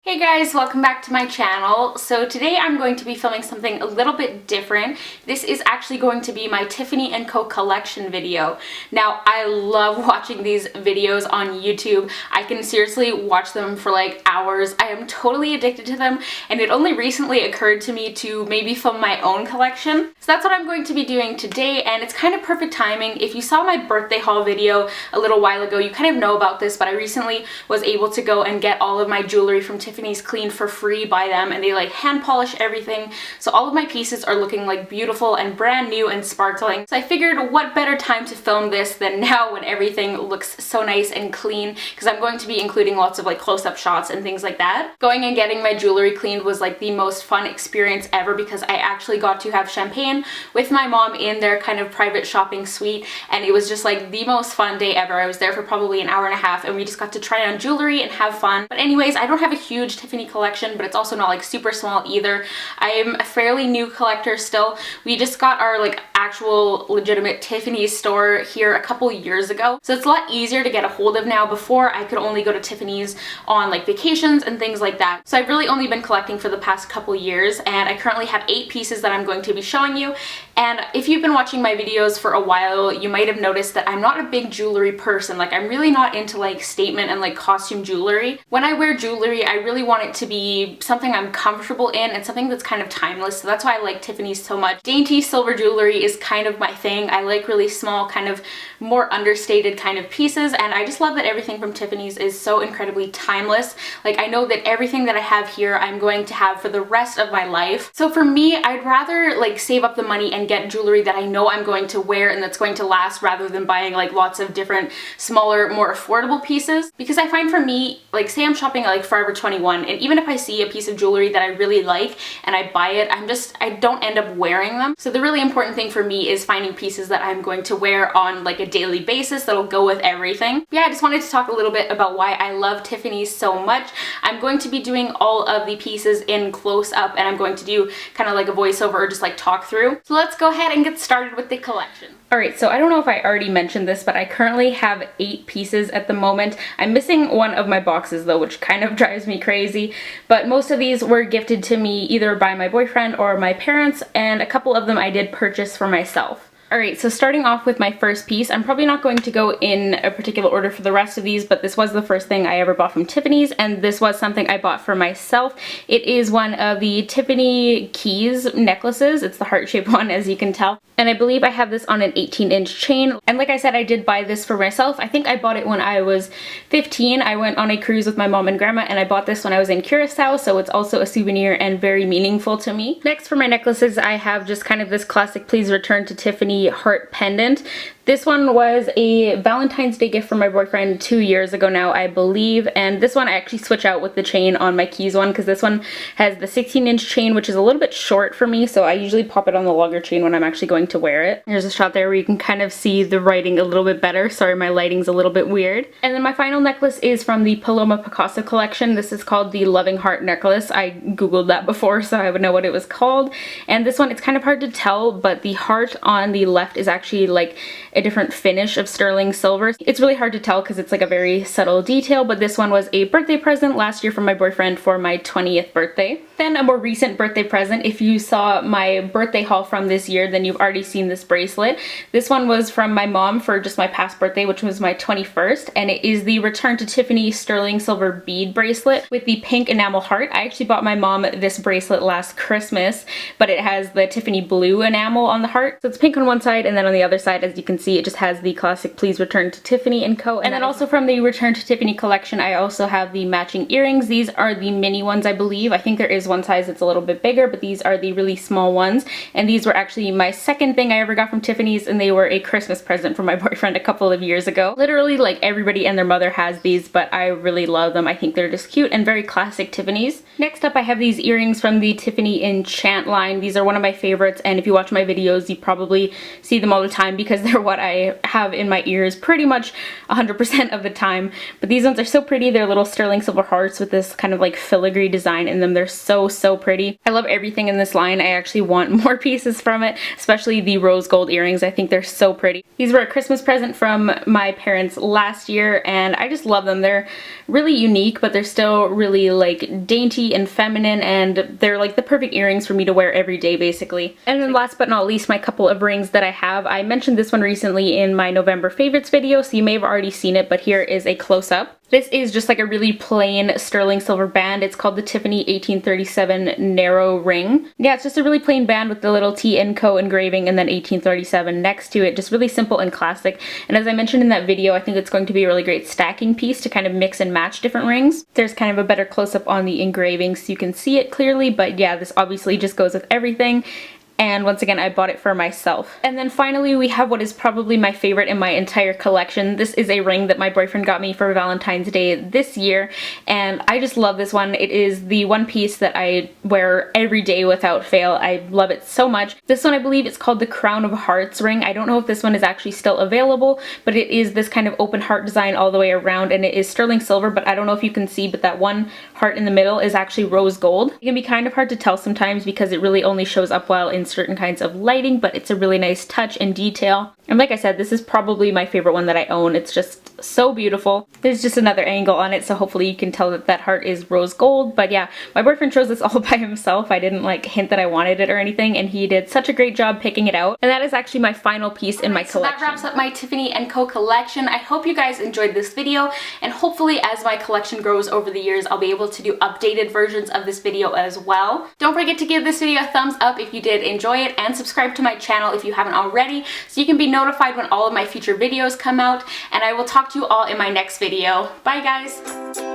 Hey guys, welcome back to my channel. So today I'm going to be filming something a little bit different. This is actually going to be my Tiffany Co collection video. Now, I love watching these videos on YouTube. I can seriously watch them for like hours. I am totally addicted to them, and it only recently occurred to me to maybe film my own collection. So that's what I'm going to be doing today, and it's kind of perfect timing. If you saw my birthday haul video a little while ago, you kind of know about this, but I recently was able to go and get all of my jewelry from Tiffany's cleaned for free by them, and they like hand polish everything, so all of my pieces are looking like beautiful and brand new and sparkling. So I figured what better time to film this than now when everything looks so nice and clean, because I'm going to be including lots of like close-up shots and things like that. Going and getting my jewelry cleaned was like the most fun experience ever, because I actually got to have champagne with my mom in their kind of private shopping suite, and it was just like the most fun day ever. I was there for probably an hour and a half, and we just got to try on jewelry and have fun. But anyways, I don't have a huge Tiffany collection, but it's also not like super small either. I am a fairly new collector still. We just got our like actual legitimate Tiffany store here a couple years ago, so it's a lot easier to get a hold of now. Before, I could only go to Tiffany's on like vacations and things like that. So I've really only been collecting for the past couple years, and I currently have 8 pieces that I'm going to be showing you. And if you've been watching my videos for a while, you might have noticed that I'm not a big jewelry person. Like, I'm really not into like statement and like costume jewelry. When I wear jewelry, I really want it to be something I'm comfortable in and something that's kind of timeless. So that's why I like Tiffany's so much. Dainty silver jewelry is kind of my thing. I like really small, kind of more understated kind of pieces, and I just love that everything from Tiffany's is so incredibly timeless. Like, I know that everything that I have here I'm going to have for the rest of my life. So for me, I'd rather like save up the money and get jewelry that I know I'm going to wear and that's going to last, rather than buying like lots of different smaller, more affordable pieces. Because I find for me, like, say I'm shopping at like Forever 21, and even if I see a piece of jewelry that I really like and I buy it, I don't end up wearing them. So the really important thing for me is finding pieces that I'm going to wear on like a daily basis that'll go with everything. Yeah, I just wanted to talk a little bit about why I love Tiffany's so much. I'm going to be doing all of the pieces in close up, and I'm going to do kind of like a voiceover or just like talk through. So let's go ahead and get started with the collection. Alright, so I don't know if I already mentioned this, but I currently have 8 pieces at the moment. I'm missing one of my boxes though, which kind of drives me crazy, but most of these were gifted to me either by my boyfriend or my parents, and a couple of them I did purchase for myself. Alright, so starting off with my first piece, I'm probably not going to go in a particular order for the rest of these, but this was the first thing I ever bought from Tiffany's, and this was something I bought for myself. It is one of the Tiffany keys necklaces. It's the heart-shaped one, as you can tell. And I believe I have this on an 18-inch chain. And like I said, I did buy this for myself. I think I bought it when I was 15. I went on a cruise with my mom and grandma, and I bought this when I was in Curacao, so it's also a souvenir and very meaningful to me. Next, for my necklaces, I have just kind of this classic Please Return to Tiffany heart pendant. This one was a Valentine's Day gift from my boyfriend 2 years ago now, I believe, and this one I actually switch out with the chain on my keys one, because this one has the 16-inch chain, which is a little bit short for me, so I usually pop it on the longer chain when I'm actually going to wear it. There's a shot there where you can kind of see the writing a little bit better. Sorry, my lighting's a little bit weird. And then my final necklace is from the Paloma Picasso collection. This is called the Loving Heart necklace. I googled that before, so I would know what it was called. And this one, it's kind of hard to tell, but the heart on the left is actually like a different finish of sterling silver. It's really hard to tell because it's like a very subtle detail, but this one was a birthday present last year from my boyfriend for my 20th birthday. Then a more recent birthday present, if you saw my birthday haul from this year, then you've already seen this bracelet. This one was from my mom for just my past birthday, which was my 21st, and it is the Return to Tiffany sterling silver bead bracelet with the pink enamel heart. I actually bought my mom this bracelet last Christmas, but it has the Tiffany blue enamel on the heart. So it's pink on one side, and then on the other side, as you can see, it just has the classic Please Return to Tiffany Co. And then also from the Return to Tiffany collection, I also have the matching earrings. These are the mini ones, I believe. I think there is one size that's a little bit bigger, but these are the really small ones. And these were actually my second thing I ever got from Tiffany's, and they were a Christmas present from my boyfriend a couple of years ago. Literally, like, everybody and their mother has these, but I really love them. I think they're just cute and very classic Tiffany's. Next up, I have these earrings from the Tiffany Enchant line. These are one of my favorites, and if you watch my videos, you probably see them all the time because they're what I have in my ears pretty much 100% of the time. But these ones are so pretty. They're little sterling silver hearts with this kind of like filigree design in them. They're so, so pretty. I love everything in this line. I actually want more pieces from it, especially the rose gold earrings. I think they're so pretty. These were a Christmas present from my parents last year, and I just love them. They're really unique, but they're still really like dainty and feminine, and they're like the perfect earrings for me to wear every day basically. And then last but not least, my couple of rings that I have. I mentioned this one recently in my November favorites video, so you may have already seen it, but here is a close-up. This is just like a really plain sterling silver band. It's called the Tiffany 1837 narrow ring. Yeah, it's just a really plain band with the little Tiffany Co engraving and then 1837 next to it. Just really simple and classic. And as I mentioned in that video, I think it's going to be a really great stacking piece to kind of mix and match different rings. There's kind of a better close-up on the engraving so you can see it clearly, but yeah, this obviously just goes with everything. And once again, I bought it for myself. And then finally, we have what is probably my favorite in my entire collection. This is a ring that my boyfriend got me for Valentine's Day this year, and I just love this one. It is the one piece that I wear every day without fail. I love it so much. This one, I believe it's called the Crown of Hearts ring. I don't know if this one is actually still available, but it is this kind of open heart design all the way around, and it is sterling silver, but I don't know if you can see, but that one heart in the middle is actually rose gold. It can be kind of hard to tell sometimes because it really only shows up well in certain kinds of lighting, but it's a really nice touch and detail. And like I said, this is probably my favorite one that I own. It's just so beautiful. There's just another angle on it, so hopefully you can tell that that heart is rose gold. But yeah, my boyfriend chose this all by himself. I didn't like hint that I wanted it or anything, and he did such a great job picking it out. And that is actually my final piece in my collection. So that wraps up my Tiffany Co collection. I hope you guys enjoyed this video, and hopefully as my collection grows over the years, I'll be able to do updated versions of this video as well. Don't forget to give this video a thumbs up if you did enjoy it, and subscribe to my channel if you haven't already, so you can be notified when all of my future videos come out, and I will talk to you all in my next video. Bye guys!